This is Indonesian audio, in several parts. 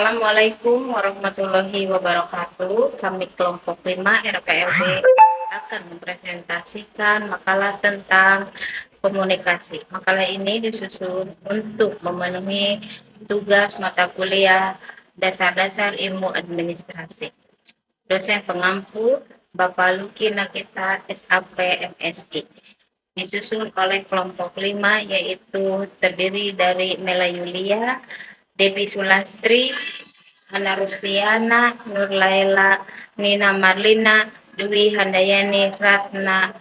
Assalamualaikum warahmatullahi wabarakatuh. Kami kelompok 5 RPLB akan mempresentasikan makalah tentang komunikasi. Makalah ini disusun untuk memenuhi tugas mata kuliah dasar-dasar ilmu administrasi. Dosen pengampu Bapak Luki Nakita SAP MSI. Disusun oleh kelompok 5 yaitu terdiri dari Mela Yulia, Devi Sulastri, Ana Rustiana, Nur Laila, Nina Marlina, Dwi Handayani, Ratna.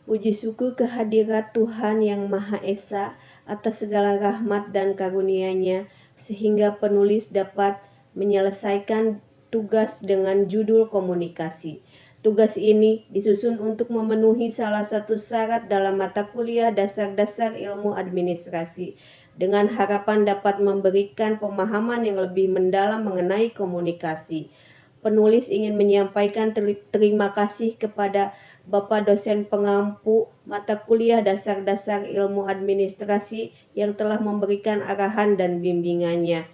Puji syukur kehadirat Tuhan Yang Maha Esa atas segala rahmat dan karunia-Nya, sehingga penulis dapat menyelesaikan tugas dengan judul komunikasi. Tugas ini disusun untuk memenuhi salah satu syarat dalam mata kuliah dasar-dasar ilmu administrasi, dengan harapan dapat memberikan pemahaman yang lebih mendalam mengenai komunikasi. Penulis ingin menyampaikan terima kasih kepada Bapak dosen pengampu mata kuliah dasar-dasar ilmu administrasi yang telah memberikan arahan dan bimbingannya,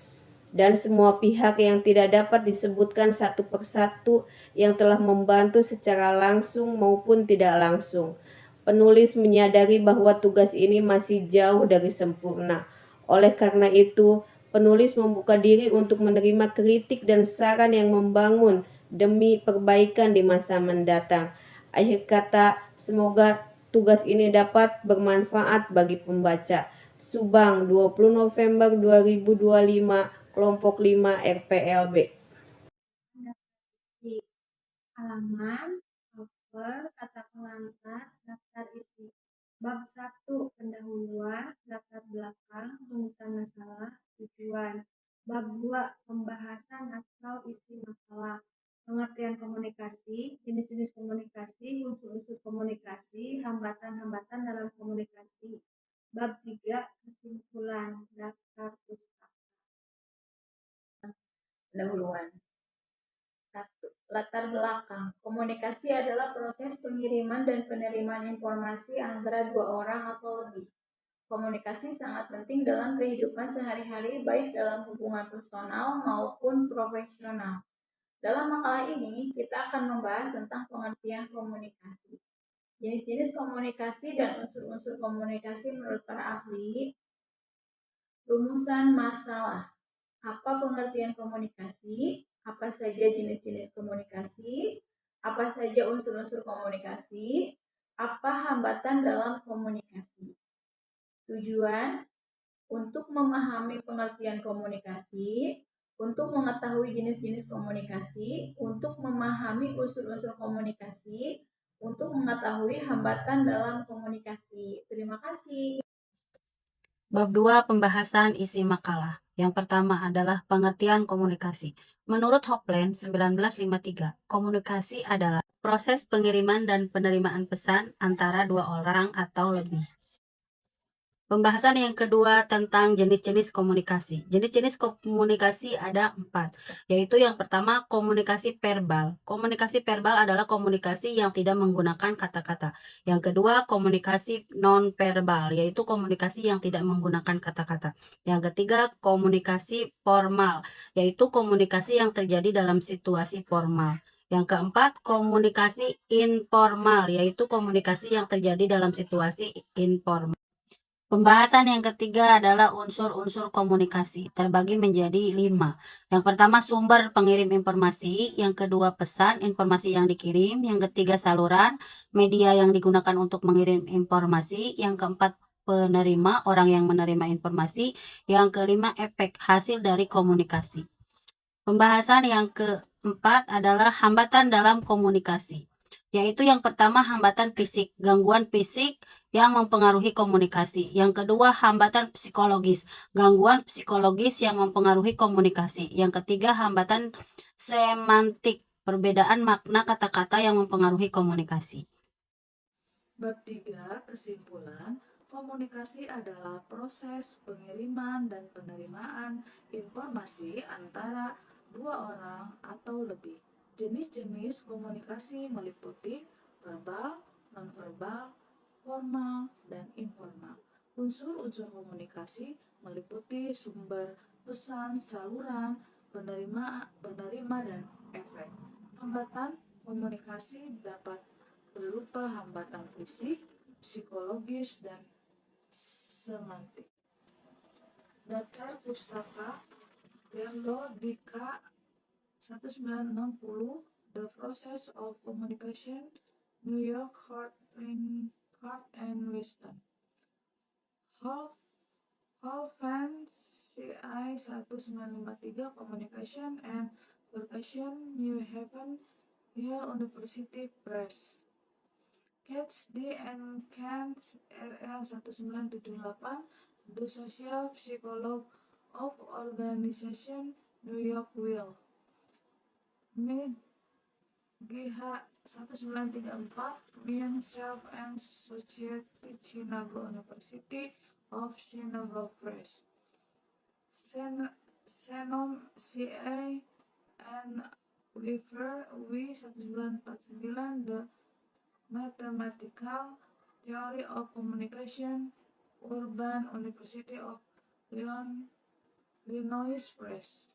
dan semua pihak yang tidak dapat disebutkan satu persatu yang telah membantu secara langsung maupun tidak langsung. Penulis menyadari bahwa tugas ini masih jauh dari sempurna. Oleh karena itu, penulis membuka diri untuk menerima kritik dan saran yang membangun demi perbaikan di masa mendatang. Akhir kata, semoga tugas ini dapat bermanfaat bagi pembaca. Subang, 20 November 2025, kelompok 5 RPLB. Halaman, cover, kata pengantar, daftar isi. Bab 1, pendahuluan, latar belakang, rumusan masalah, tujuan. Bab 2, pembahasan atau isi makalah. Pengertian komunikasi, jenis-jenis komunikasi, unsur-unsur komunikasi, hambatan-hambatan dalam komunikasi. Bab 3, kesimpulan, daftar pustaka. Pendahuluan. 1. Latar belakang. Komunikasi adalah proses pengiriman dan penerimaan informasi antara dua orang atau lebih. Komunikasi sangat penting dalam kehidupan sehari-hari, baik dalam hubungan personal maupun profesional. Dalam makalah ini, kita akan membahas tentang pengertian komunikasi, jenis-jenis komunikasi dan unsur-unsur komunikasi menurut para ahli, rumusan masalah. Apa pengertian komunikasi? Apa saja jenis-jenis komunikasi? Apa saja unsur-unsur komunikasi? Apa hambatan dalam komunikasi? Tujuan untuk memahami pengertian komunikasi, untuk mengetahui jenis-jenis komunikasi, untuk memahami unsur-unsur komunikasi, untuk mengetahui hambatan dalam komunikasi. Terima kasih. Bab 2, pembahasan isi makalah. Yang pertama adalah pengertian komunikasi. Menurut Hopland 1953, komunikasi adalah proses pengiriman dan penerimaan pesan antara dua orang atau lebih. Pembahasan yang kedua tentang jenis-jenis komunikasi. Jenis-jenis komunikasi ada 4, yaitu yang pertama komunikasi verbal. Komunikasi verbal adalah komunikasi yang tidak menggunakan kata-kata. Yang kedua komunikasi non-verbal, yaitu komunikasi yang tidak menggunakan kata-kata. Yang ketiga komunikasi formal, yaitu komunikasi yang terjadi dalam situasi formal. Yang keempat komunikasi informal, yaitu komunikasi yang terjadi dalam situasi informal. Pembahasan yang ketiga adalah unsur-unsur komunikasi, terbagi menjadi 5. Yang pertama sumber pengirim informasi, yang kedua pesan informasi yang dikirim, yang ketiga saluran media yang digunakan untuk mengirim informasi, yang keempat penerima orang yang menerima informasi, yang kelima efek hasil dari komunikasi. Pembahasan yang keempat adalah hambatan dalam komunikasi, yaitu yang pertama hambatan fisik, gangguan fisik yang mempengaruhi komunikasi. Yang kedua hambatan psikologis, gangguan psikologis yang mempengaruhi komunikasi. Yang ketiga hambatan semantik, perbedaan makna kata-kata yang mempengaruhi komunikasi. Bab 3, kesimpulan. Komunikasi adalah proses pengiriman dan penerimaan informasi antara dua orang atau lebih. Jenis-jenis komunikasi meliputi verbal, nonverbal, formal, dan informal. Unsur-unsur komunikasi meliputi sumber pesan, saluran, penerima, dan efek. Hambatan komunikasi dapat berupa hambatan fisik, psikologis, dan semantik. Daftar pustaka Berlo Dika 1960, The Process of Communication, New York, Hart and Weston. Holfan CI 1953, Communication and Persuasion, New Haven, Yale University Press. Katz, D. and Kent, RL 1978, The Social Psychology of Organization, New York, Will. Mead, GH 1934, Mean Self and Society, Chicago University of Chicago Press. Senom CA and Weaver, W 1949, The Mathematical Theory of Communication, Urban University of Illinois Press.